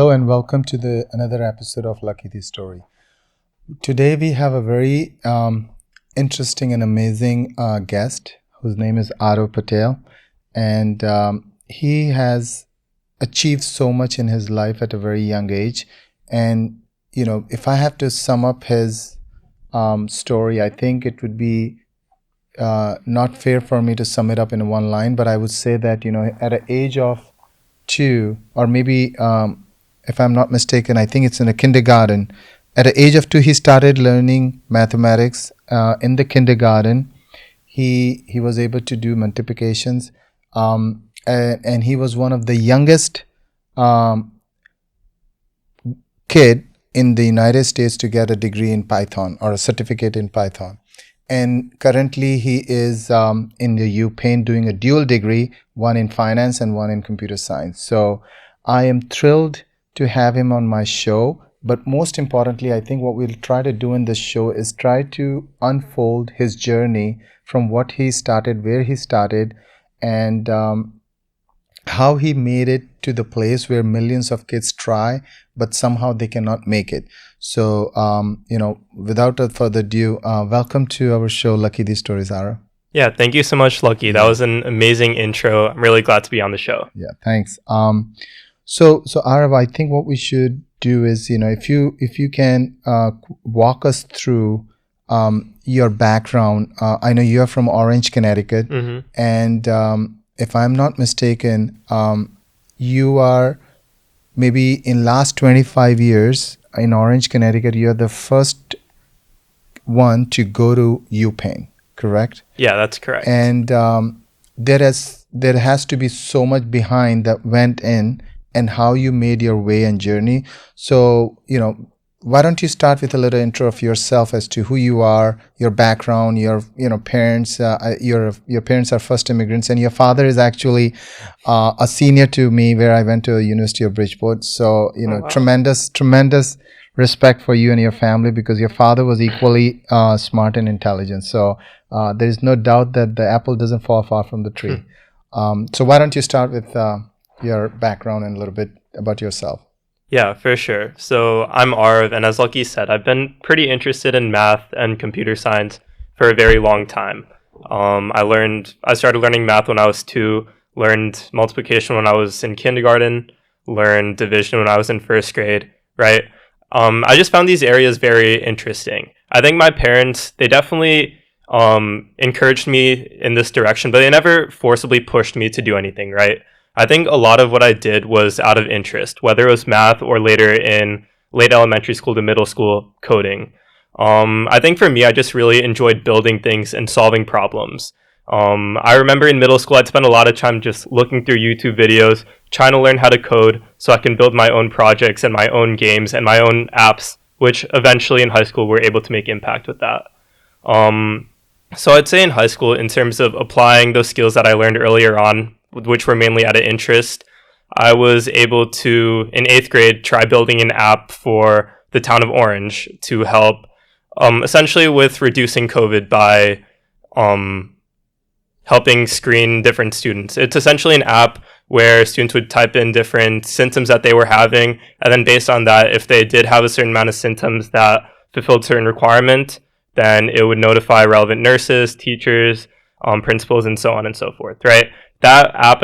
Hello and welcome to the another episode of Lucky the Story. Today we have a very interesting and amazing guest whose name is Arav Patel, and he has achieved so much in his life at a very young age. And if I have to sum up his story, I think it would be not fair for me to sum it up in one line, but I would say that at an age of 2, or maybe if I'm not mistaken, I think it's in a kindergarten. At the age of 2, he started learning mathematics. In the kindergarten, he was able to do multiplications, and he was one of the youngest kid in the United States to get a degree in Python or a certificate in Python. And currently, he is in the UPenn doing a dual degree, one in finance and one in computer science. So I am thrilled to have him on my show, but most importantly, I think what we'll try to do in this show is try to unfold his journey from what he started, where he started, and how he made it to the place where millions of kids try, but somehow they cannot make it. So, without further ado, welcome to our show, Lucky These Stories, Ara. Yeah, thank you so much, Lucky. That was an amazing intro. I'm really glad to be on the show. Yeah, thanks. So Arav, I think what we should do is, if you can walk us through your background. I know you are from Orange, Connecticut, and if I'm not mistaken, you are maybe in last 25 years in Orange, Connecticut. You're the first one to go to UPenn, correct? Yeah, that's correct. And there has to be so much behind that went in, and how you made your way and journey. So, why don't you start with a little intro of yourself as to who you are, your background, your parents. Your parents are first immigrants, and your father is actually a senior to me, where I went to the University of Bridgeport. So, wow. tremendous respect for you and your family, because your father was equally smart and intelligent. So there is no doubt that the apple doesn't fall far from the tree. So why don't you start with your background and a little bit about yourself? Yeah, for sure. So I'm Arav, and as Lucky said, I've been pretty interested in math and computer science for a very long time. I started learning math when I was 2, learned multiplication when I was in kindergarten, learned division when I was in first grade, right? I just found these areas very interesting. I think my parents, they definitely encouraged me in this direction, but they never forcibly pushed me to do anything, right? I think a lot of what I did was out of interest, whether it was math or later in late elementary school to middle school, coding. I think for me, I just really enjoyed building things and solving problems. I remember in middle school, I'd spend a lot of time just looking through YouTube videos, trying to learn how to code so I can build my own projects and my own games and my own apps, which eventually in high school were able to make impact with that. So I'd say in high school, in terms of applying those skills that I learned earlier on, which were mainly out of interest, I was able to, in 8th grade, try building an app for the town of Orange to help essentially with reducing COVID by helping screen different students. It's essentially an app where students would type in different symptoms that they were having, and then based on that, if they did have a certain amount of symptoms that fulfilled certain requirement, then it would notify relevant nurses, teachers, principals, and so on and so forth, right? That app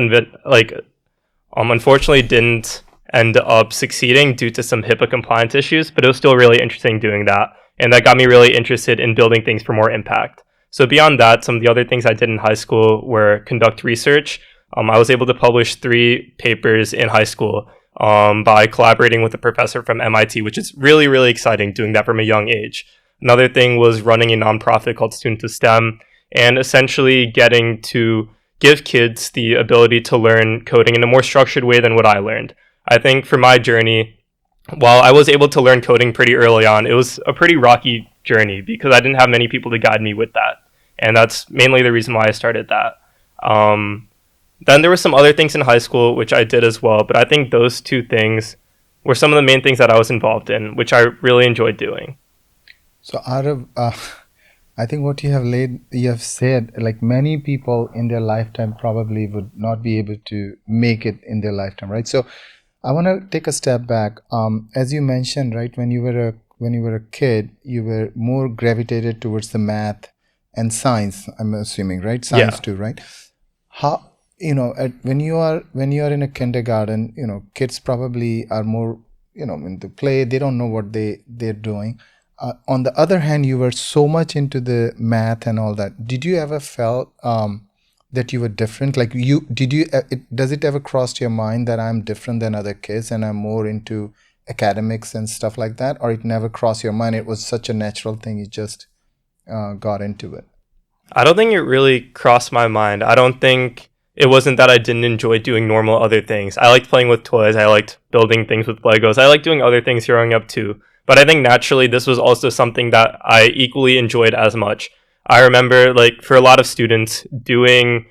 unfortunately didn't end up succeeding due to some HIPAA compliance issues, but it was still really interesting doing that. And that got me really interested in building things for more impact. So beyond that, some of the other things I did in high school were conduct research. I was able to publish 3 papers in high school by collaborating with a professor from MIT, which is really, really exciting doing that from a young age. Another thing was running a nonprofit called Student to STEM, and essentially getting to give kids the ability to learn coding in a more structured way than what I learned. I think for my journey, while I was able to learn coding pretty early on, it was a pretty rocky journey because I didn't have many people to guide me with that. And that's mainly the reason why I started that. Then there were some other things in high school which I did as well, but I think those 2 things were some of the main things that I was involved in, which I really enjoyed doing. So Arav, I think what you have said, like many people in their lifetime probably would not be able to make it in their lifetime, right? So I want to take a step back. As you mentioned, right, when you were a kid, you were more gravitated towards the math and science. I'm assuming, right? Science Yeah. too, right? How, when you are in a kindergarten, kids probably are more, into play. They don't know what they're doing. On the other hand, you were so much into the math and all that. Did you ever felt that you were different? Like does it ever cross your mind that I'm different than other kids and I'm more into academics and stuff like that? Or it never crossed your mind? It was such a natural thing. You just got into it. I don't think it really crossed my mind. I don't think it wasn't that I didn't enjoy doing normal other things. I liked playing with toys. I liked building things with Legos. I liked doing other things growing up too. But I think naturally this was also something that I equally enjoyed as much. I remember, like, for a lot of students, doing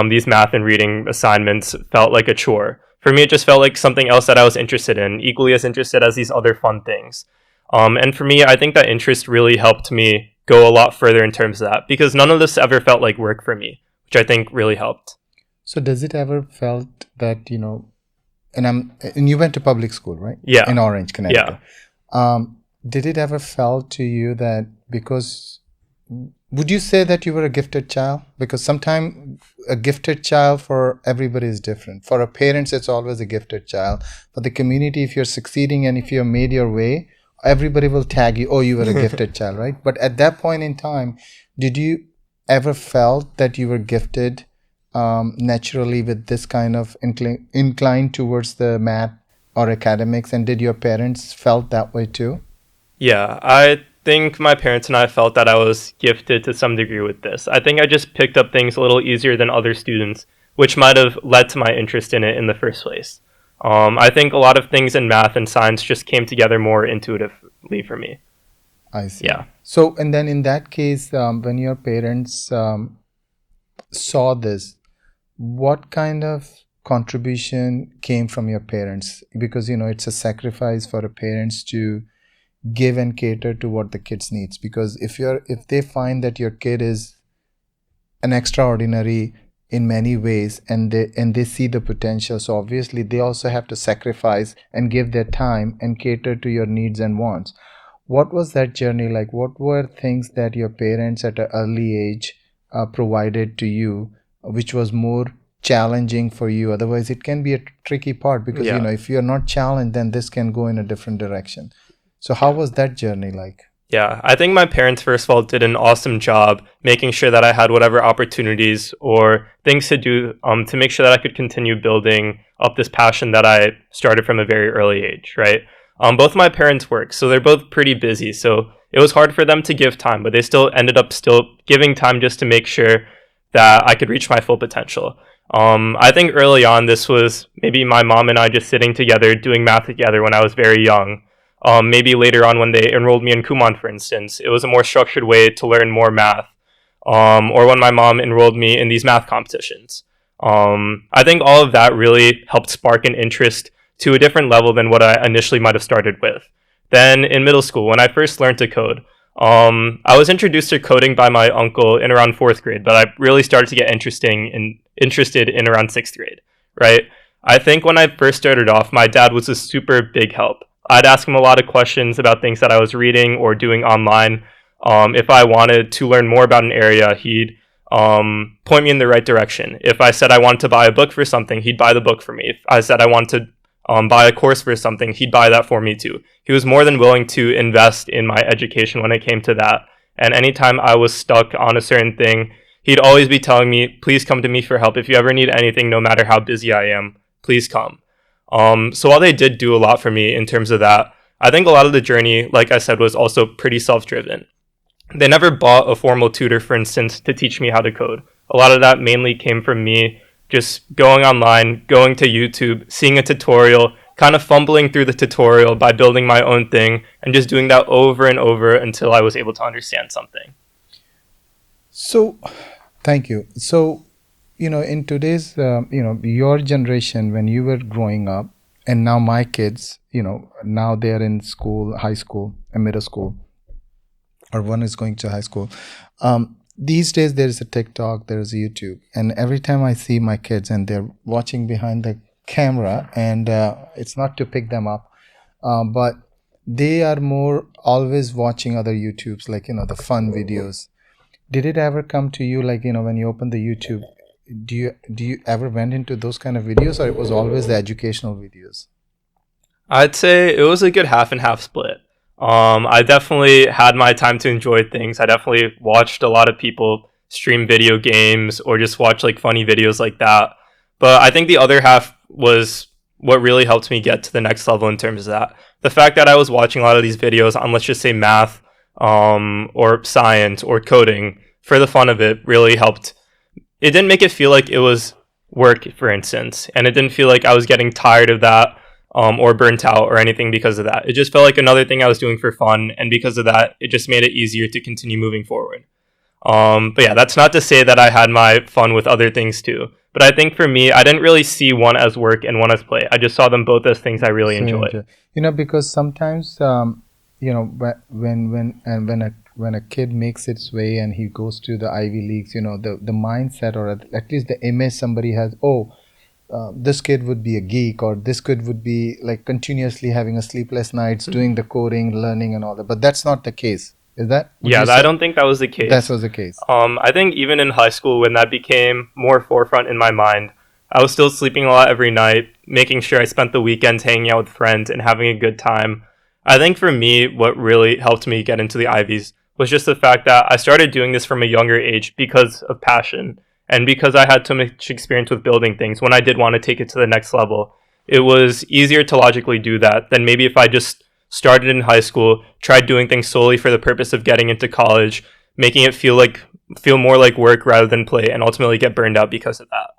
these math and reading assignments felt like a chore. For me, it just felt like something else that I was interested in, equally as interested as these other fun things. And for me, I think that interest really helped me go a lot further in terms of that, because none of this ever felt like work for me, which I think really helped. So does it ever felt that, and you went to public school, right? Yeah. In Orange, Yeah. Connecticut. Did it ever felt to you that because would you say that you were a gifted child? Because sometimes a gifted child for everybody is different. For our parents, it's always a gifted child. For the community, if you're succeeding and if you're made your way, everybody will tag you, oh, you were a gifted child, right? But at that point in time, did you ever felt that you were gifted naturally with this kind of inclined towards the math or academics? And did your parents felt that way too? Yeah, I think my parents and I felt that I was gifted to some degree with this. I think I just picked up things a little easier than other students, which might have led to my interest in it in the first place. I think a lot of things in math and science just came together more intuitively for me. I see. Yeah. So, and then in that case, when your parents saw this, what kind of contribution came from your parents? Because, it's a sacrifice for a parents to give and cater to what the kids needs. Because if they find that your kid is an extraordinary in many ways and they see the potential, so obviously they also have to sacrifice and give their time and cater to your needs and wants. What was that journey like? What were things that your parents at an early age provided to you, which was more challenging for you? Otherwise, it can be a tricky part because, Yeah. if you're not challenged, then this can go in a different direction. So how was that journey like? Yeah, I think my parents, first of all, did an awesome job making sure that I had whatever opportunities or things to do to make sure that I could continue building up this passion that I started from a very early age, right? Both my parents work, so they're both pretty busy, so it was hard for them to give time, but they still ended up still giving time just to make sure that I could reach my full potential. I think early on, this was maybe my mom and I just sitting together doing math together when I was very young. Maybe later on when they enrolled me in Kumon, for instance, it was a more structured way to learn more math. Or when my mom enrolled me in these math competitions. I think all of that really helped spark an interest to a different level than what I initially might have started with. Then in middle school, when I first learned to code, I was introduced to coding by my uncle in around 4th grade, but I really started to get interested in around 6th grade, right? I think when I first started off, my dad was a super big help. I'd ask him a lot of questions about things that I was reading or doing online. If I wanted to learn more about an area, he'd point me in the right direction. If I said I wanted to buy a book for something, he'd buy the book for me. If I said I wanted to buy a course for something, he'd buy that for me too. He was more than willing to invest in my education when it came to that. And anytime I was stuck on a certain thing, he'd always be telling me, please come to me for help. If you ever need anything, no matter how busy I am, please come. So while they did do a lot for me in terms of that, I think a lot of the journey, like I said, was also pretty self-driven. They never bought a formal tutor, for instance, to teach me how to code. A lot of that mainly came from me just going online, going to YouTube, seeing a tutorial, kind of fumbling through the tutorial by building my own thing, and just doing that over and over until I was able to understand something. So, thank you. So, in today's, your generation, when you were growing up, and now my kids, now they're in school, high school, and middle school, or one is going to high school. These days, there is a TikTok, there is a YouTube, and every time I see my kids and they're watching behind the camera, and it's not to pick them up, but they are more always watching other YouTubes, like, the fun videos. Did it ever come to you, like, when you open the YouTube, do you ever went into those kind of videos, or it was always the educational videos? I'd say it was a good half and half split. I definitely had my time to enjoy things. I definitely watched a lot of people stream video games or just watch like funny videos like that. But I think the other half was what really helped me get to the next level in terms of that. The fact that I was watching a lot of these videos on, let's just say, math, or science or coding for the fun of it really helped. It didn't make it feel like it was work, for instance, and it didn't feel like I was getting tired of that, or burnt out or anything because of that. It just felt like another thing I was doing for fun, and because of that, it just made it easier to continue moving forward. But yeah, that's not to say that I had my fun with other things too. But I think for me, I didn't really see one as work and one as play. I just saw them both as things I really So you enjoyed. because sometimes, when a kid makes its way and he goes to the Ivy Leagues, the mindset, or at least the image somebody has, oh, this kid would be a geek, or this kid would be like continuously having a sleepless nights doing the coding, learning, and all that. But that's not the case. Is that? Would Yeah, you I say don't think that was the case. that was the case? I think even in high school, when that became more forefront in my mind, I was still sleeping a lot every night, making sure I spent the weekends hanging out with friends and having a good time. I think for me, what really helped me get into the Ivies was just the fact that I started doing this from a younger age because of passion and because I had so much experience with building things. When I did want to take it to the next level, it was easier to logically do that than maybe if I just started in high school, tried doing things solely for the purpose of getting into college, making it feel more like work rather than play, and ultimately get burned out because of that.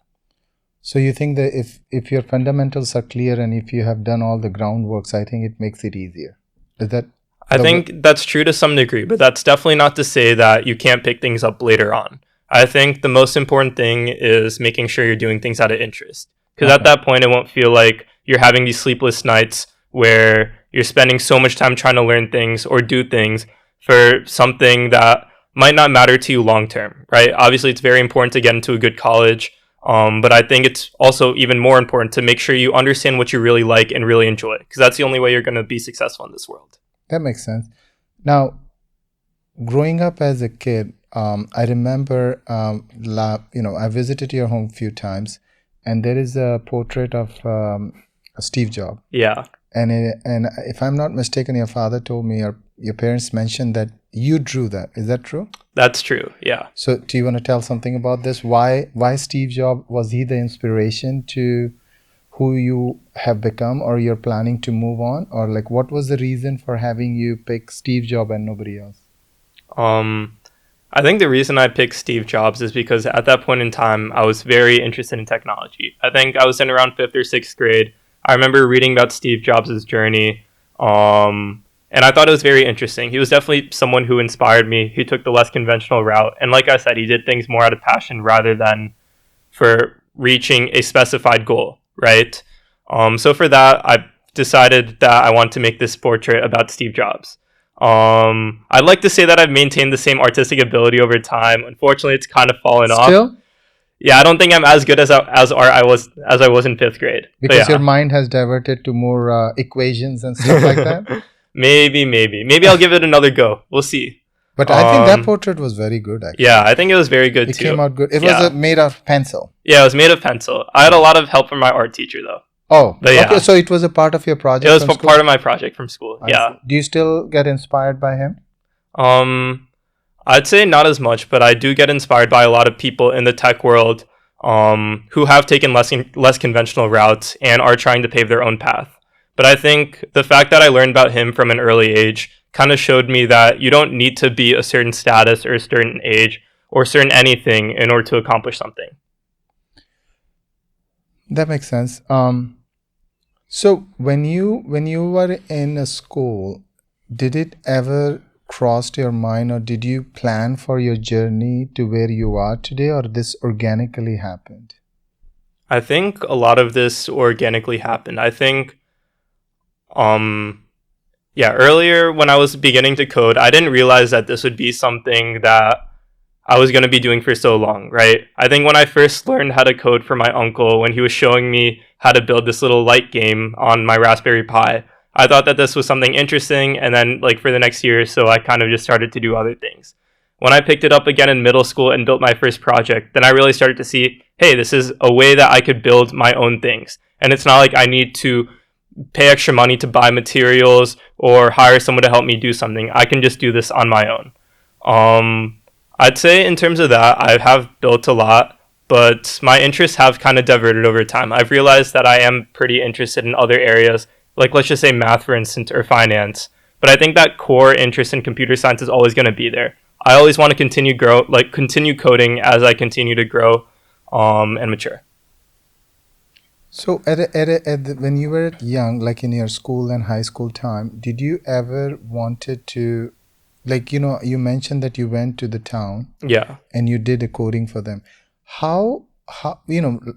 So you think that if your fundamentals are clear and if you have done all the groundworks, I think it makes it easier. Is that? I think that's true to some degree, but that's definitely not to say that you can't pick things up later on. I think the most important thing is making sure you're doing things out of interest. Because at that point, it won't feel like you're having these sleepless nights where you're spending so much time trying to learn things or do things for something that might not matter to you long term, right? Obviously, it's very important to get into a good college, but I think it's also even more important to make sure you understand what you really like and really enjoy, because that's the only way you're going to be successful in this world. That makes sense. Now, growing up as a kid, I remember, I visited your home a few times, and there is a portrait of Steve Jobs. Yeah. And if I'm not mistaken, your father told me, or your parents mentioned that you drew that. Is that true? That's true. Yeah. So do you want to tell something about this? Why Steve Jobs? Was he the inspiration to who you have become, or you're planning to move on? Or like, what was the reason for having you pick Steve Jobs and nobody else? I think the reason I picked Steve Jobs is because at that point in time, I was very interested in technology. I think I was in around 5th or 6th grade. I remember reading about Steve Jobs' journey, and I thought it was very interesting. He was definitely someone who inspired me. He took the less conventional route, and like I said, he did things more out of passion rather than for reaching a specified goal, right? So for that, I decided that I want to make this portrait about Steve Jobs. I'd like to say that I've maintained the same artistic ability over time. Unfortunately, it's kind of fallen off. Still? Yeah, I don't think I'm as good as I was in 5th grade. Because yeah. your mind has diverted to more equations and stuff like that? Maybe I'll give it another go. We'll see. But I think that portrait was very good, actually. Yeah, I think it was very good It too. came out good. It was made of pencil. Yeah, it was made of pencil. I had a lot of help from my art teacher though. Oh, But yeah. okay. So it was a part of your project. It was from school? part of my project from school. I Yeah. see. Do you still get inspired by him? I'd say not as much, but I do get inspired by a lot of people in the tech world who have taken less conventional routes and are trying to pave their own path. But I think the fact that I learned about him from an early age kind of showed me that you don't need to be a certain status or a certain age or certain anything in order to accomplish something. That makes sense. So when you were in a school, did it ever cross your mind, or did you plan for your journey to where you are today, or this organically happened? I think a lot of this organically happened. I think, earlier when I was beginning to code, I didn't realize that this would be something that I was going to be doing for so long, right? I think when I first learned how to code from my uncle, when he was showing me how to build this little light game on my Raspberry Pi. I thought that this was something interesting, and then like for the next year or so, I kind of just started to do other things. When I picked it up again in middle school and built my first project, then I really started to see, hey, this is a way that I could build my own things. And it's not like I need to pay extra money to buy materials or hire someone to help me do something. I can just do this on my own. I'd say in terms of that, I have built a lot, but my interests have kind of diverted over time. I've realized that I am pretty interested in other areas, like let's just say math, for instance, or finance. But I think that core interest in computer science is always going to be there. I always want to continue coding as I continue to grow and mature. So when you were young, like in your school and high school time, did you ever wanted to, like, you mentioned that you went to the town Yeah. and you did a coding for them. How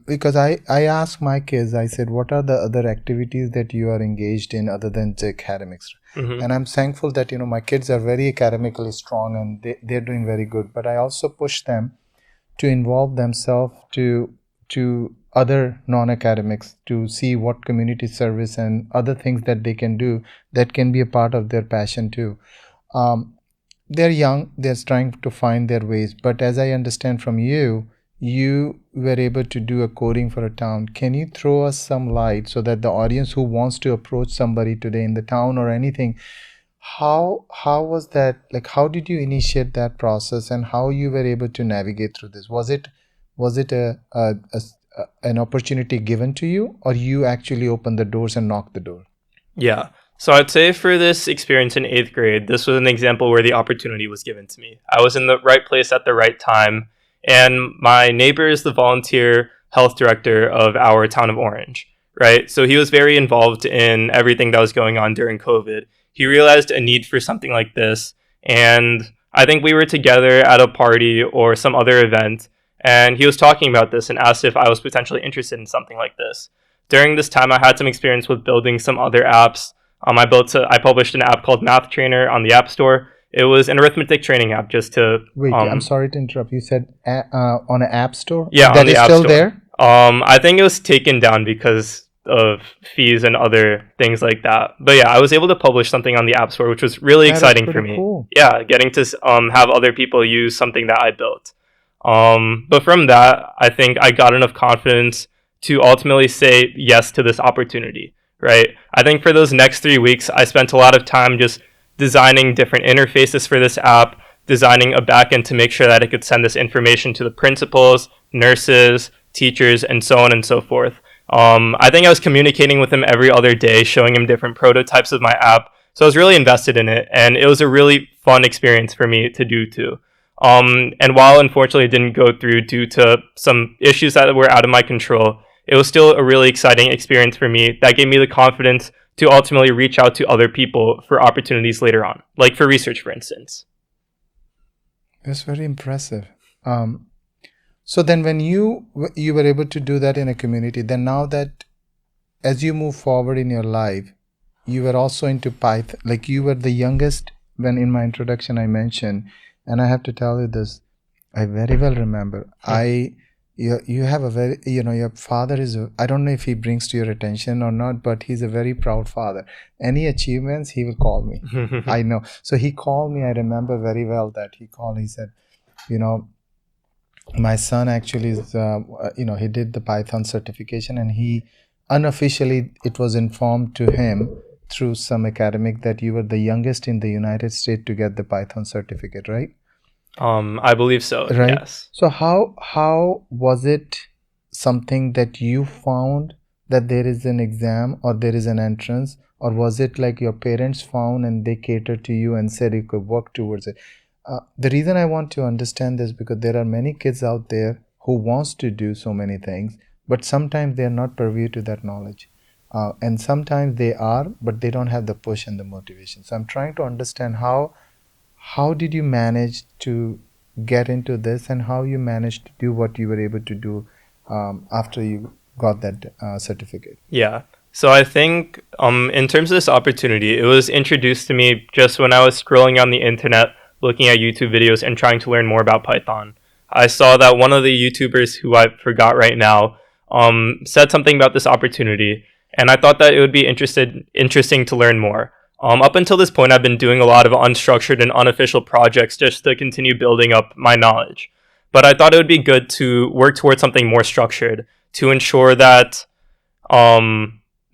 because I asked my kids, I said, what are the other activities that you are engaged in other than the academics? Mm-hmm. And I'm thankful that, my kids are very academically strong and they're doing very good. But I also push them to involve themselves to other non-academics, to see what community service and other things that they can do that can be a part of their passion too. They're young, they're trying to find their ways. But as I understand from you, you were able to do a coding for a town. Can you throw us some light so that the audience who wants to approach somebody today in the town or anything, how was that, like, how did you initiate that process and how you were able to navigate through this? Was it an opportunity given to you, or you actually opened the doors and knocked the door? Yeah. So I'd say for this experience in 8th grade, this was an example where the opportunity was given to me. I was in the right place at the right time, and my neighbor is the volunteer health director of our town of Orange, right? So he was very involved in everything that was going on during COVID. He realized a need for something like this, and I think we were together at a party or some other event, and he was talking about this and asked if I was potentially interested in something like this. During this time, I had some experience with building some other apps. I published an app called Math Trainer on the App Store. It was an arithmetic training app just to... Wait, I'm sorry to interrupt. You said on an app store? Yeah, that on the is App still Store. There? I think it was taken down because of fees and other things like that. But yeah, I was able to publish something on the App Store, which was really exciting for me. Cool. Yeah, getting to have other people use something that I built. But from that, I think I got enough confidence to ultimately say yes to this opportunity, right? I think for those next 3 weeks, I spent a lot of time just designing different interfaces for this app, designing a backend to make sure that it could send this information to the principals, nurses, teachers, and so on and so forth. I think I was communicating with him every other day, showing him different prototypes of my app. So I was really invested in it, and it was a really fun experience for me to do too. And while unfortunately it didn't go through due to some issues that were out of my control, it was still a really exciting experience for me that gave me the confidence to ultimately reach out to other people for opportunities later on, like for research, for instance. That's very impressive. So then when you were able to do that in a community, then now that as you move forward in your life, you were also into Python, like you were the youngest when in my introduction I mentioned, and I have to tell you this, I very well remember. You have a very, your father is, I don't know if he brings to your attention or not, but he's a very proud father. Any achievements, he will call me. I know. So he called me, I remember very well that he said, my son actually is, he did the Python certification, and he unofficially, it was informed to him through some academic that you were the youngest in the United States to get the Python certificate, right? I believe so, right? Yes. So how was it something that you found that there is an exam or there is an entrance, or was it like your parents found and they catered to you and said you could work towards it? The reason I want to understand this because there are many kids out there who wants to do so many things, but sometimes they are not privy to that knowledge. And sometimes they are, but they don't have the push and the motivation. So I'm trying to understand how did you manage to get into this and how you managed to do what you were able to do after you got that certificate? Yeah. So I think in terms of this opportunity, it was introduced to me just when I was scrolling on the internet, looking at YouTube videos and trying to learn more about Python. I saw that one of the YouTubers who I forgot right now said something about this opportunity, and I thought that it would be interesting to learn more. Up until this point, I've been doing a lot of unstructured and unofficial projects just to continue building up my knowledge. But I thought it would be good to work towards something more structured to ensure that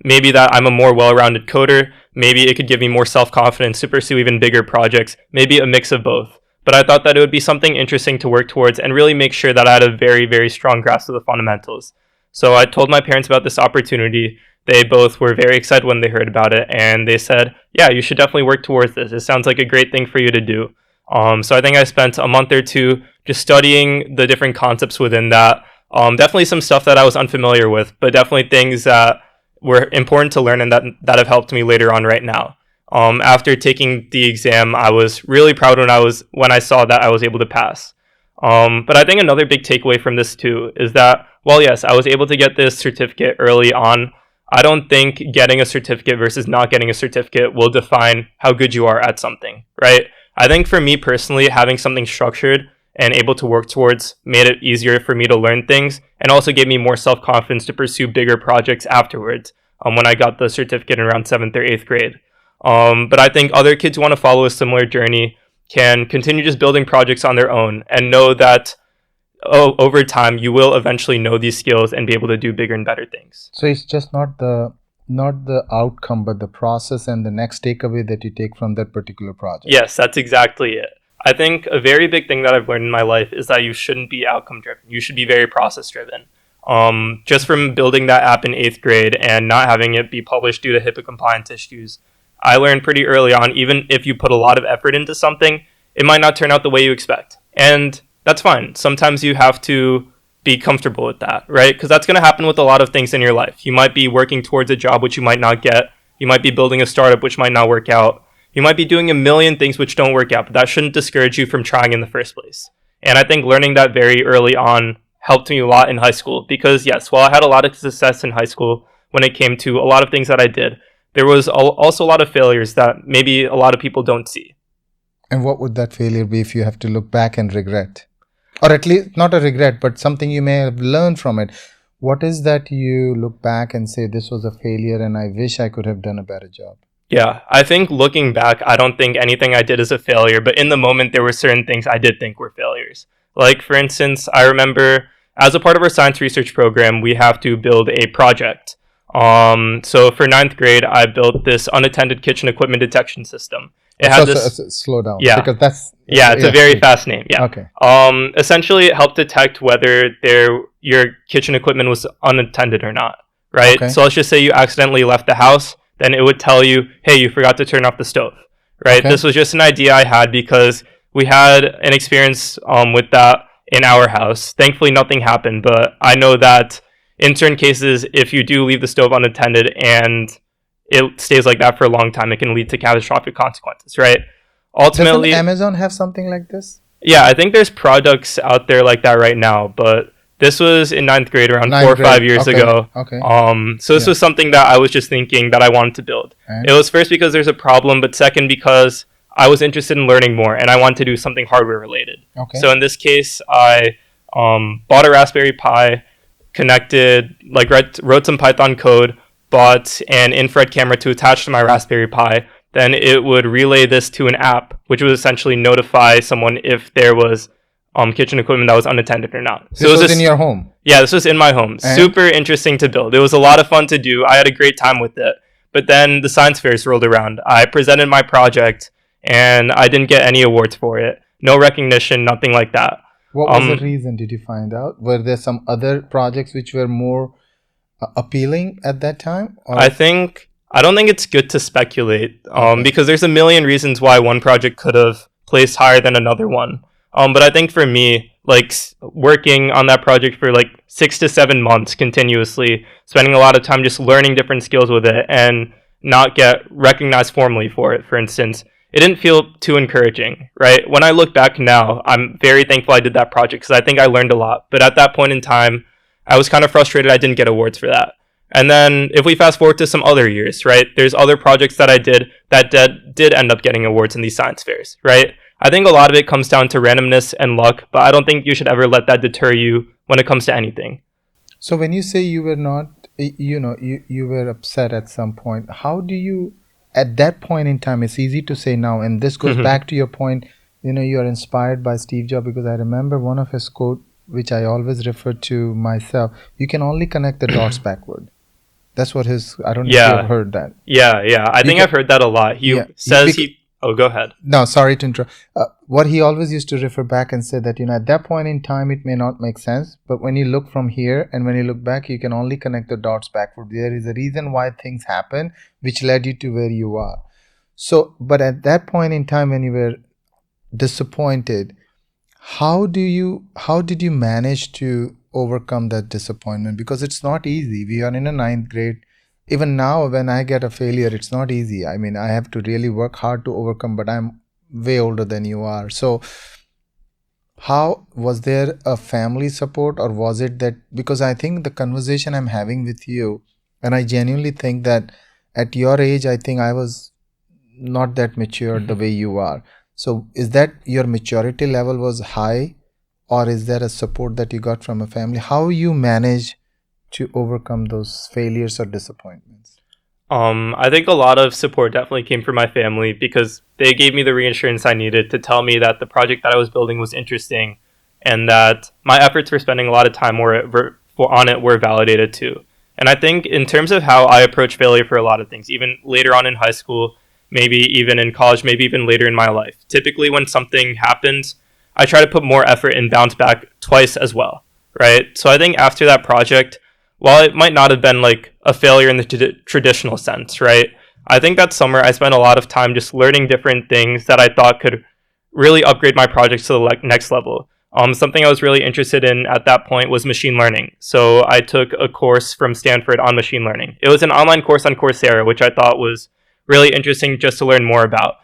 maybe that I'm a more well-rounded coder. Maybe it could give me more self-confidence to pursue even bigger projects. Maybe a mix of both. But I thought that it would be something interesting to work towards and really make sure that I had a very, very strong grasp of the fundamentals. So I told my parents about this opportunity. They both were very excited when they heard about it, and they said, yeah, you should definitely work towards this. It sounds like a great thing for you to do. So I think I spent a month or two just studying the different concepts within that. Definitely some stuff that I was unfamiliar with, but definitely things that were important to learn and that have helped me later on right now. After taking the exam, I was really proud when I saw that I was able to pass. But I think another big takeaway from this too is that, while yes, I was able to get this certificate early on, I don't think getting a certificate versus not getting a certificate will define how good you are at something, right? I think for me personally, having something structured and able to work towards made it easier for me to learn things and also gave me more self-confidence to pursue bigger projects afterwards when I got the certificate in around 7th or 8th grade. But I think other kids who want to follow a similar journey can continue just building projects on their own and know that over time you will eventually know these skills and be able to do bigger and better things. So it's just not the outcome, but the process and the next takeaway that you take from that particular project. Yes, that's exactly it. I think a very big thing that I've learned in my life is that you shouldn't be outcome driven. You should be very process driven. Just from building that app in 8th grade and not having it be published due to HIPAA compliance issues, I learned pretty early on, even if you put a lot of effort into something, it might not turn out the way you expect. And that's fine. Sometimes you have to be comfortable with that, right? Because that's going to happen with a lot of things in your life. You might be working towards a job which you might not get. You might be building a startup which might not work out. You might be doing a million things which don't work out, but that shouldn't discourage you from trying in the first place. And I think learning that very early on helped me a lot in high school because, yes, while I had a lot of success in high school when it came to a lot of things that I did, there was also a lot of failures that maybe a lot of people don't see. And what would that failure be if you have to look back and regret? Or at least not a regret, but something you may have learned from it. What is that you look back and say, this was a failure and I wish I could have done a better job? Yeah, I think looking back, I don't think anything I did is a failure, but in the moment, there were certain things I did think were failures. Like, for instance, I remember as a part of our science research program, we have to build a project. So for 9th grade, I built this unattended kitchen equipment detection system. It had slow down. Yeah. Because that's... Yeah, it's a very fast name. Yeah. Okay. Essentially, it helped detect whether your kitchen equipment was unattended or not, right? Okay. So let's just say you accidentally left the house, then it would tell you, hey, you forgot to turn off the stove, right? Okay. This was just an idea I had because we had an experience with that in our house. Thankfully, nothing happened, but I know that in certain cases, if you do leave the stove unattended and it stays like that for a long time, it can lead to catastrophic consequences, right? Ultimately, doesn't Amazon have something like this? Yeah, I think there's products out there like that right now, but this was in 9th grade around 4 or 5 years ago. Okay. So this was something that I was just thinking that I wanted to build. And? It was first because there's a problem, but second because I was interested in learning more and I wanted to do something hardware related. Okay. So in this case, I bought a Raspberry Pi, connected, wrote some Python code, bought an infrared camera to attach to my Raspberry Pi. Then it would relay this to an app, which would essentially notify someone if there was kitchen equipment that was unattended or not. So this was in your home? Yeah, this was in my home. And? Super interesting to build. It was a lot of fun to do. I had a great time with it. But then the science fairs rolled around. I presented my project, and I didn't get any awards for it. No recognition, nothing like that. What was the reason, did you find out? Were there some other projects which were more appealing at that time? Or? I don't think it's good to speculate because there's a million reasons why one project could have placed higher than another one. But I think for me, working on that project for 6 to 7 months continuously, spending a lot of time just learning different skills with it and not get recognized formally for it, for instance, it didn't feel too encouraging, right? When I look back now, I'm very thankful I did that project because I think I learned a lot. But at that point in time, I was kind of frustrated I didn't get awards for that. And then if we fast forward to some other years, right, there's other projects that I did that did end up getting awards in these science fairs, right? I think a lot of it comes down to randomness and luck, but I don't think you should ever let that deter you when it comes to anything. So when you say you were not, you were upset at some point, how do you, at that point in time, it's easy to say now, and this goes back to your point, you are inspired by Steve Jobs, because I remember one of his quote, which I always refer to myself, you can only connect the dots backward. That's what his, I don't know if you have Yeah, heard that. yeah. I You think can, I've heard that a lot. He yeah, says he. Oh, go ahead. no, sorry to interrupt. What he always used to refer back and say that, at that point in time, it may not make sense, but when you look from here and when you look back, you can only connect the dots backward. There is a reason why things happen, which led you to where you are. So, but at that point in time, when you were disappointed, how did you manage to overcome that disappointment? Because it's not easy. We are in a ninth grade. Even now, when I get a failure, it's not easy. I mean, I have to really work hard to overcome, but I'm way older than you are. So how was there a family support, or was it that, because I think the conversation I'm having with you, and I genuinely think that at your age, I think I was not that mature the way you are. So is that your maturity level was high, or is there a support that you got from a family? How you manage to overcome those failures or disappointments? I think a lot of support definitely came from my family because they gave me the reassurance I needed to tell me that the project that I was building was interesting and that my efforts for spending a lot of time on it were validated too. And I think in terms of how I approach failure for a lot of things, even later on in high school, maybe even in college, maybe even later in my life, typically when something happens, I try to put more effort and bounce back twice as well, right? So I think after that project, while it might not have been like a failure in the traditional sense, right? I think that summer I spent a lot of time just learning different things that I thought could really upgrade my projects to the next level. Something I was really interested in at that point was machine learning. So I took a course from Stanford on machine learning. It was an online course on Coursera, which I thought was really interesting just to learn more about.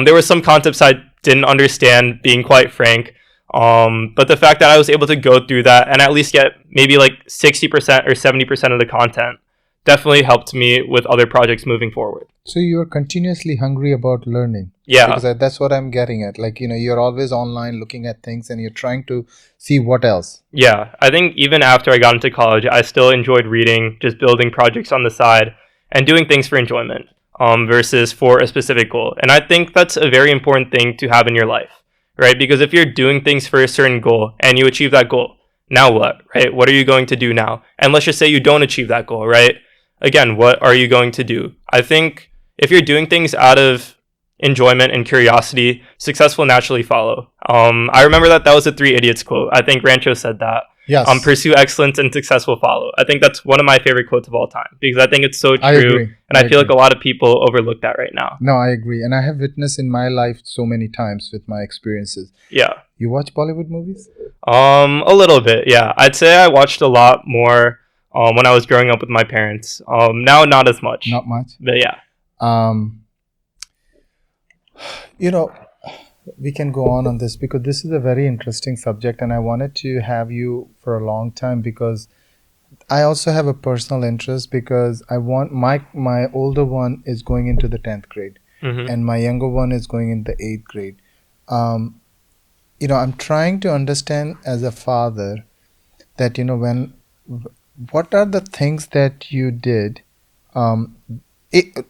There were some concepts I didn't understand, being quite frank. But the fact that I was able to go through that and at least get maybe like 60% or 70% of the content definitely helped me with other projects moving forward. So you're continuously hungry about learning. Yeah. Because that's what I'm getting at. Like, you're always online looking at things and you're trying to see what else. Yeah. I think even after I got into college, I still enjoyed reading, just building projects on the side and doing things for enjoyment versus for a specific goal. And I think that's a very important thing to have in your life, right? Because if you're doing things for a certain goal and you achieve that goal, now what, right? What are you going to do now? And let's just say you don't achieve that goal, right? Again, what are you going to do? I think if you're doing things out of enjoyment and curiosity, success will naturally follow. I remember that was a Three Idiots quote. I think Rancho said that. Yes. Pursue excellence and success will follow. I think that's one of my favorite quotes of all time because I think it's so true. I agree. And I feel like a lot of people overlook that right now. No, I agree. And I have witnessed in my life so many times with my experiences. Yeah. You watch Bollywood movies? A little bit, yeah. I'd say I watched a lot more when I was growing up with my parents. Now not as much. Not much. But yeah. We can go on this because this is a very interesting subject, and I wanted to have you for a long time because I also have a personal interest because I want my older one is going into the 10th grade and my younger one is going in the 8th grade. I'm trying to understand as a father that, what are the things that you did?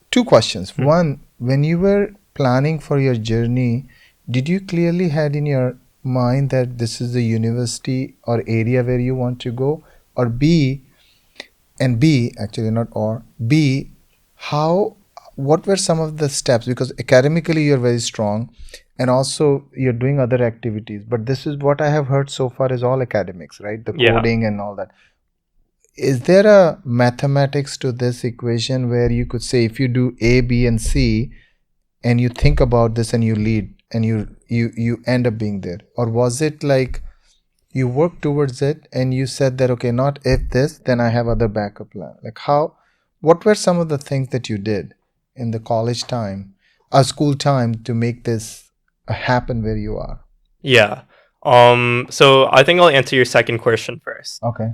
Two questions. One, when you were planning for your journey, did you clearly had in your mind that this is the university or area where you want to go? Or B, actually not or, B, what were some of the steps? Because academically you're very strong and also you're doing other activities. But this is what I have heard so far is all academics, right? The coding and all that. Is there a mathematics to this equation where you could say if you do A, B, and C and you think about this and you lead and you end up being there? Or was it like you worked towards it and you said that, okay, not if this, then I have other backup plan? Like what were some of the things that you did in the college time, school time to make this happen where you are? Yeah. So I think I'll answer your second question first. Okay.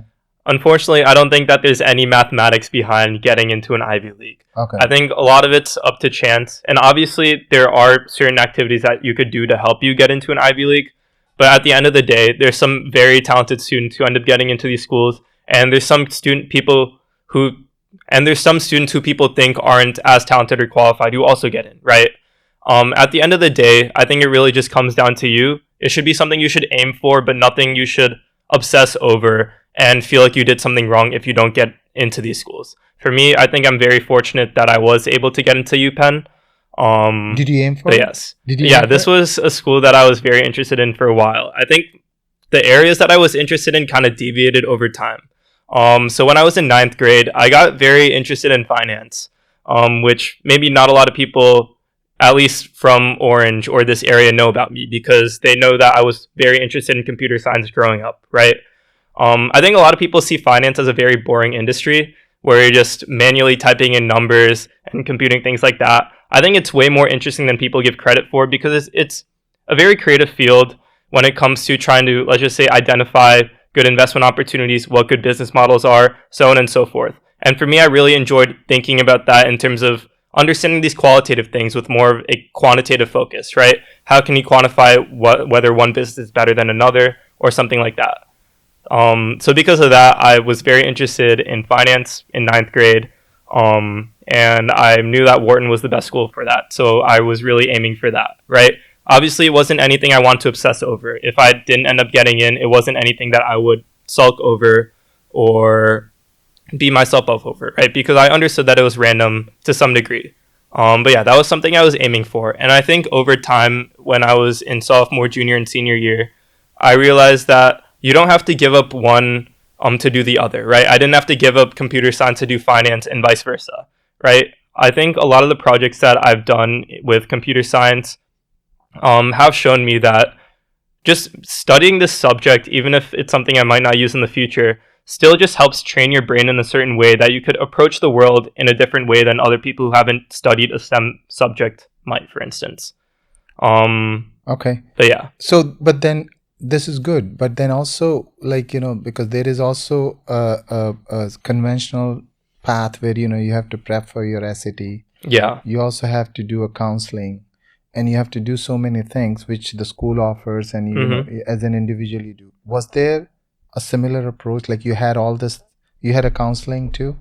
Unfortunately, I don't think that there's any mathematics behind getting into an Ivy League. Okay. I think a lot of it's up to chance. And obviously, there are certain activities that you could do to help you get into an Ivy League. But at the end of the day, there's some very talented students who end up getting into these schools and there's some students who people think aren't as talented or qualified who also get in, right? At the end of the day, I think it really just comes down to you. It should be something you should aim for, but nothing you should obsess over and feel like you did something wrong if you don't get into these schools. For me, I think I'm very fortunate that I was able to get into UPenn. Did you aim for it? Yes. Did you Yeah, this was a school that I was very interested in for a while. I think the areas that I was interested in kind of deviated over time. So when I was in ninth grade, I got very interested in finance, which maybe not a lot of people, at least from Orange or this area, know about me because they know that I was very interested in computer science growing up, right? I think a lot of people see finance as a very boring industry where you're just manually typing in numbers and computing things like that. I think it's way more interesting than people give credit for because it's a very creative field when it comes to trying to, let's just say, identify good investment opportunities, what good business models are, so on and so forth. And for me, I really enjoyed thinking about that in terms of understanding these qualitative things with more of a quantitative focus, right? How can you quantify whether one business is better than another or something like that? So because of that, I was very interested in finance in ninth grade, and I knew that Wharton was the best school for that. So I was really aiming for that, right? Obviously, it wasn't anything I want to obsess over. If I didn't end up getting in, it wasn't anything that I would sulk over or beat myself up over, right? Because I understood that it was random to some degree. But yeah, that was something I was aiming for. And I think over time, when I was in sophomore, junior, and senior year, I realized that you don't have to give up one to do the other, right? I didn't have to give up computer science to do finance and vice versa, right? I think a lot of the projects that I've done with computer science have shown me that just studying this subject, even if it's something I might not use in the future, still just helps train your brain in a certain way that you could approach the world in a different way than other people who haven't studied a STEM subject might, for instance. Okay. But yeah. So, but then this is good. But then also, like, because there is also a conventional path where, you have to prep for your SAT. Yeah. You also have to do a counseling. And you have to do so many things which the school offers and you as an individual you do. Was there a similar approach? Like you had all this, you had a counseling too?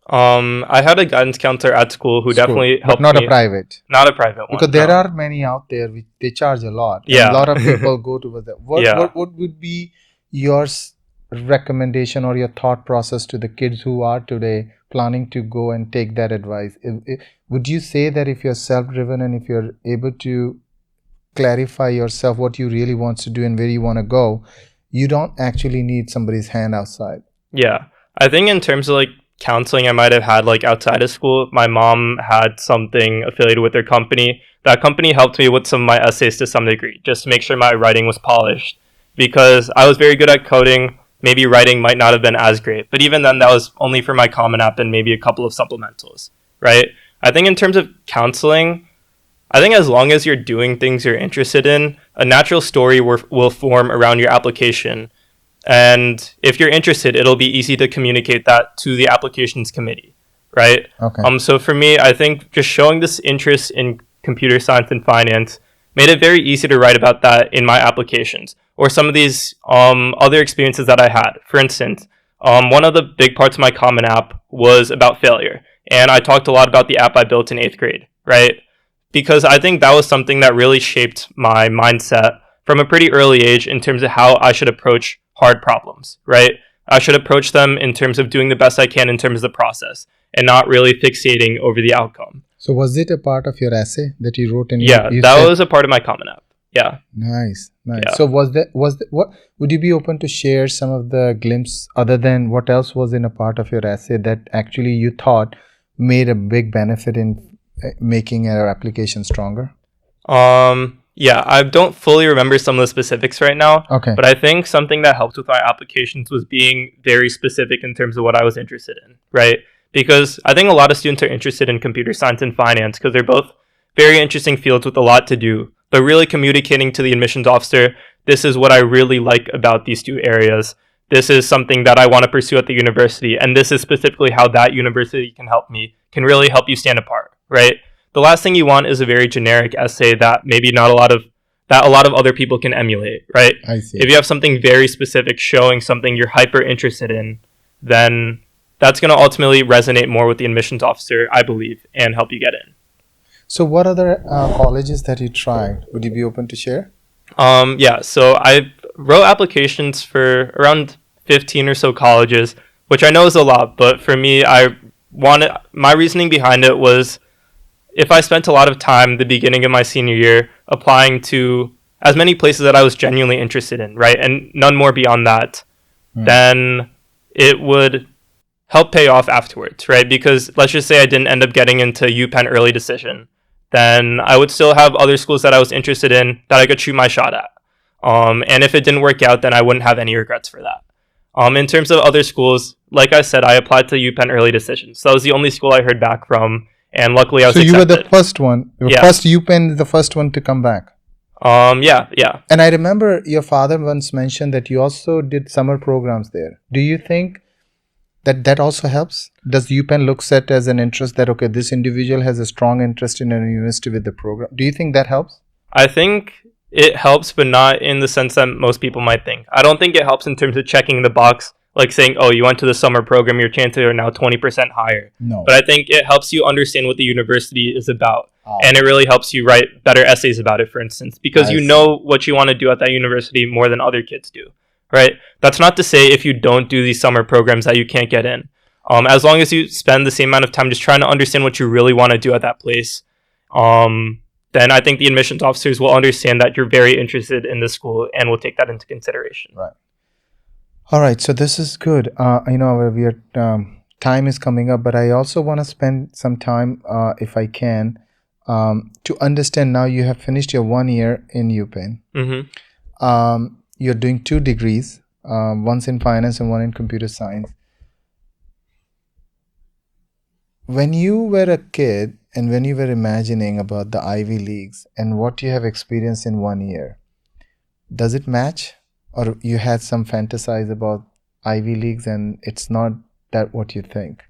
I had a guidance counselor at school who definitely helped me. But not me. a private? Not a private one. Because there are many out there which they charge a lot. Yeah. And a lot of people go to that. What would be your recommendation or your thought process to the kids who are today planning to go and take that advice? Would you say that if you're self-driven and if you're able to clarify yourself what you really want to do and where you want to go, you don't actually need somebody's hand outside? Yeah. I think in terms of like counseling I might have had like outside of school, my mom had something affiliated with their company. That company helped me with some of my essays to some degree, just to make sure my writing was polished. Because I was very good at coding, maybe writing might not have been as great. But even then, that was only for my Common App and maybe a couple of supplementals, right? I think in terms of counseling, I think as long as you're doing things you're interested in, a natural story will form around your application. And if you're interested, it'll be easy to communicate that to the applications committee, right? Okay. So for me, I think just showing this interest in computer science and finance made it very easy to write about that in my applications or some of these other experiences that I had. For instance, one of the big parts of my Common App was about failure. And I talked a lot about the app I built in 8th grade, right? Because I think that was something that really shaped my mindset from a pretty early age in terms of how I should approach hard problems, right? I should approach them in terms of doing the best I can in terms of the process and not really fixating over the outcome. So was it a part of your essay that you wrote in? Yeah, that was a part of my Common App. Yeah. Nice. Yeah. So what would you be open to share some of the glimpse other than what else was in a part of your essay that actually you thought made a big benefit in making our application stronger? Yeah, I don't fully remember some of the specifics right now. Okay. But I think something that helped with my applications was being very specific in terms of what I was interested in, right? Because I think a lot of students are interested in computer science and finance because they're both very interesting fields with a lot to do. But really communicating to the admissions officer, this is what I really like about these two areas. This is something that I want to pursue at the university. And this is specifically how that university can help me, can really help you stand apart, right? The last thing you want is a very generic essay that maybe not a lot of other people can emulate, right? I see. If you have something very specific showing something you're hyper interested in, then that's going to ultimately resonate more with the admissions officer, I believe, and help you get in. So what other colleges that you tried? Would you be open to share? Yeah, so I wrote applications for around 15 or so colleges, which I know is a lot, but for me, my reasoning behind it was if I spent a lot of time the beginning of my senior year applying to as many places that I was genuinely interested in, right, and none more beyond that, then it would help pay off afterwards, right? Because let's just say I didn't end up getting into UPenn early decision, then I would still have other schools that I was interested in that I could shoot my shot at. And if it didn't work out, then I wouldn't have any regrets for that. In terms of other schools, like I said, I applied to UPenn early decision. So that was the only school I heard back from, and luckily I was accepted. So you were the first one. First UPenn is the first one to come back. Yeah. And I remember your father once mentioned that you also did summer programs there. Do you think that also helps? Does UPenn looks at as an interest that, okay, this individual has a strong interest in a university with the program? Do you think that helps? I think it helps, but not in the sense that most people might think. I don't think it helps in terms of checking the box, like saying, oh, you went to the summer program, your chances are now 20% higher. No. But I think it helps you understand what the university is about. And it really helps you write better essays about it, for instance, because you know what you want to do at that university more than other kids do, right? That's not to say if you don't do these summer programs that you can't get in. As long as you spend the same amount of time just trying to understand what you really want to do at that place, then I think the admissions officers will understand that you're very interested in the school and will take that into consideration. Right. All right. So this is good. Our time is coming up, but I also want to spend some time, if I can, to understand now you have finished your 1 year in UPenn. Mm-hmm. You're doing 2 degrees, one's in finance and one in computer science. When you were a kid and when you were imagining about the Ivy Leagues and what you have experienced in 1 year, does it match? Or you had some fantasize about Ivy Leagues and it's not that what you think?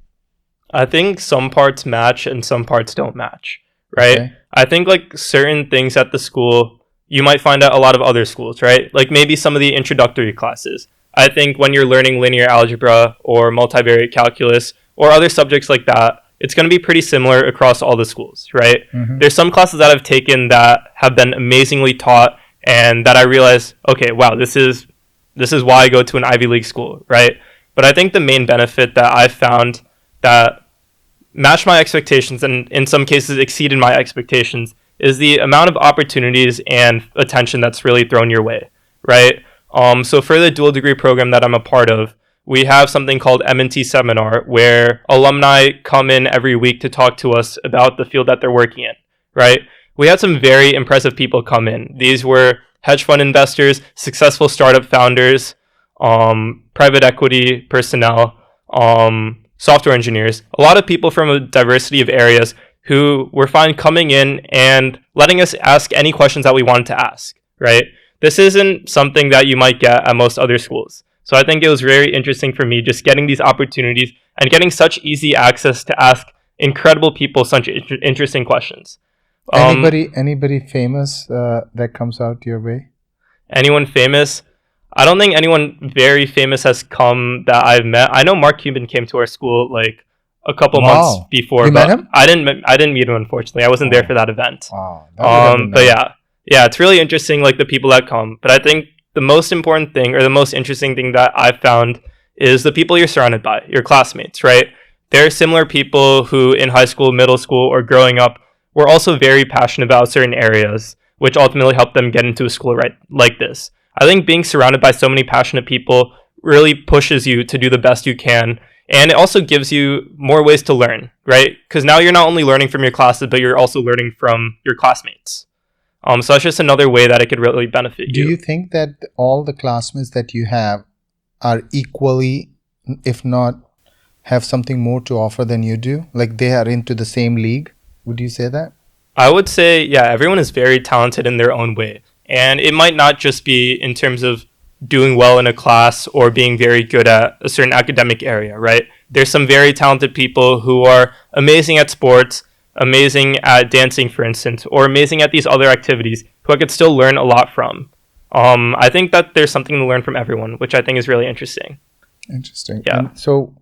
I think some parts match and some parts don't match, right? Okay. I think like certain things at the school, you might find at a lot of other schools, right? Like maybe some of the introductory classes. I think when you're learning linear algebra or multivariate calculus or other subjects like that, it's going to be pretty similar across all the schools, right? Mm-hmm. There's some classes that I've taken that have been amazingly taught and that I realized, okay, wow, this is why I go to an Ivy League school, right? But I think the main benefit that I've found that matched my expectations and in some cases exceeded my expectations is the amount of opportunities and attention that's really thrown your way, right? So for the dual degree program that I'm a part of, we have something called M&T Seminar where alumni come in every week to talk to us about the field that they're working in, right? We had some very impressive people come in. These were hedge fund investors, successful startup founders, private equity personnel, software engineers, a lot of people from a diversity of areas who were fine coming in and letting us ask any questions that we wanted to ask, right? This isn't something that you might get at most other schools. So I think it was very interesting for me just getting these opportunities and getting such easy access to ask incredible people such interesting questions. Anybody famous that comes out your way? Anyone famous? I don't think anyone very famous has come that I've met. I know Mark Cuban came to our school like a couple months before. You met him? I didn't meet him, unfortunately. I wasn't there for that event. Wow. But yeah, it's really interesting, like the people that come. But I think the most important thing or the most interesting thing that I've found is the people you're surrounded by, your classmates, right? There are similar people who in high school, middle school, or growing up were also very passionate about certain areas, which ultimately helped them get into a school right like this. I think being surrounded by so many passionate people really pushes you to do the best you can. And it also gives you more ways to learn, right? Because now you're not only learning from your classes, but you're also learning from your classmates. So that's just another way that it could really benefit you. Do you think that all the classmates that you have are equally, if not have something more to offer than you do? Like they are into the same league? Would you say that? I would say, yeah, everyone is very talented in their own way. And it might not just be in terms of doing well in a class or being very good at a certain academic area, right? There's some very talented people who are amazing at sports, amazing at dancing, for instance, or amazing at these other activities who I could still learn a lot from. I think that there's something to learn from everyone, which I think is really interesting. Interesting. Yeah. And so,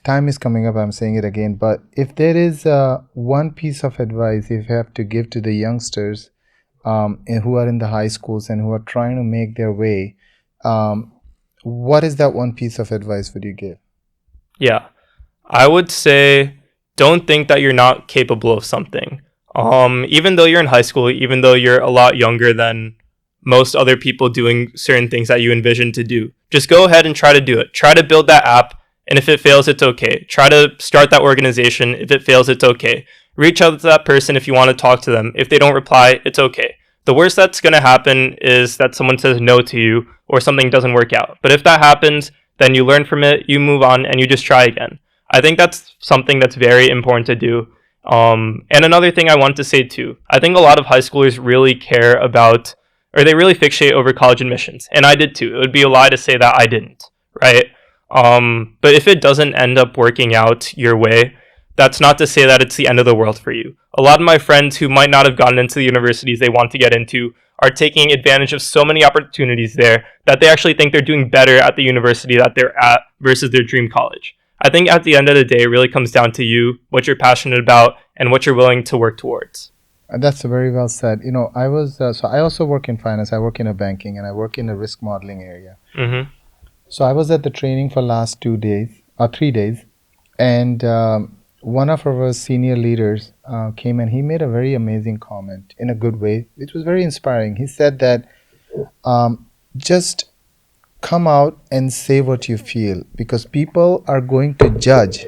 time is coming up. I'm saying it again, but if there is one piece of advice if you have to give to the youngsters who are in the high schools and who are trying to make their way, um, what is that one piece of advice would you give? Yeah. I would say don't think that you're not capable of something. Even though you're in high school, even though you're a lot younger than most other people doing certain things that you envision to do, just go ahead and try to do it. Try to build that app, and if it fails, it's okay. Try to start that organization. If it fails, it's okay. Reach out to that person if you want to talk to them. If they don't reply, it's okay. The worst that's going to happen is that someone says no to you or something doesn't work out. But if that happens, then you learn from it, you move on, and you just try again. I think that's something that's very important to do. And another thing I want to say too, I think a lot of high schoolers really care about, or they really fixate over college admissions. And I did too. It would be a lie to say that I didn't, right? But if it doesn't end up working out your way, that's not to say that it's the end of the world for you. A lot of my friends who might not have gotten into the universities they want to get into are taking advantage of so many opportunities there that they actually think they're doing better at the university that they're at versus their dream college. I think at the end of the day, it really comes down to you, what you're passionate about, and what you're willing to work towards. That's very well said. I was so I also work in finance. I work in a banking and I work in the risk modeling area. Mm-hmm. So I was at the training for last 2 days or 3 days, and one of our senior leaders came and he made a very amazing comment in a good way. It was very inspiring. He said that just come out and say what you feel because people are going to judge.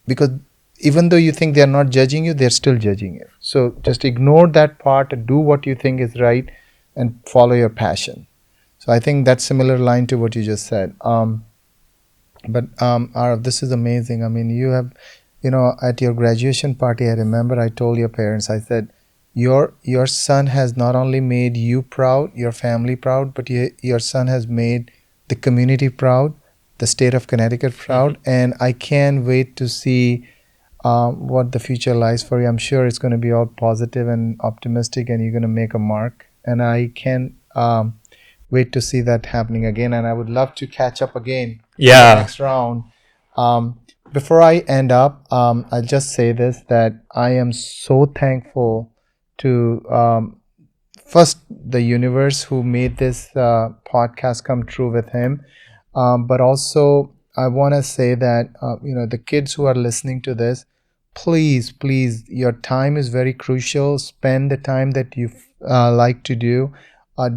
Because even though you think they're not judging you, they're still judging you. So just ignore that part and do what you think is right and follow your passion. So I think that's similar line to what you just said. But Arav, this is amazing. I mean, you have, at your graduation party, I remember I told your parents, I said, your son has not only made you proud, your family proud, but your son has made the community proud, the state of Connecticut proud, and I can't wait to see what the future lies for you. I'm sure it's going to be all positive and optimistic, and you're going to make a mark. And I can't wait to see that happening again. And I would love to catch up again in the next round. Before I end up, I'll just say this, that I am so thankful to first the universe who made this podcast come true with him, but also I want to say that the kids who are listening to this, please, your time is very crucial. Spend the time that you like to do.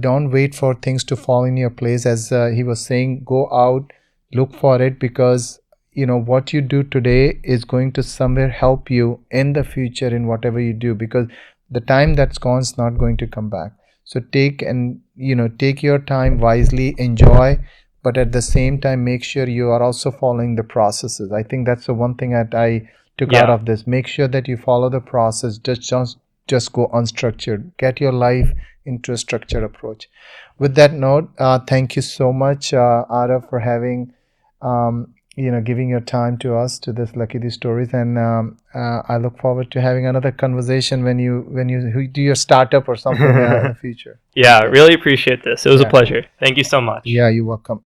Don't wait for things to fall in your place. As he was saying, go out, look for it, because what you do today is going to somewhere help you in the future in whatever you do, because the time that's gone is not going to come back. So take your time wisely, enjoy, but at the same time make sure you are also following the processes. I think that's the one thing that I took out of this. Make sure that you follow the process. Just go unstructured. Get your life into a structured approach. With that note, thank you so much, Arav, for having giving your time to us, to this Lucky These Stories, and I look forward to having another conversation when you do your startup or something in the future. Yeah, really appreciate this. It was a pleasure. Thank you so much. Yeah, you're welcome.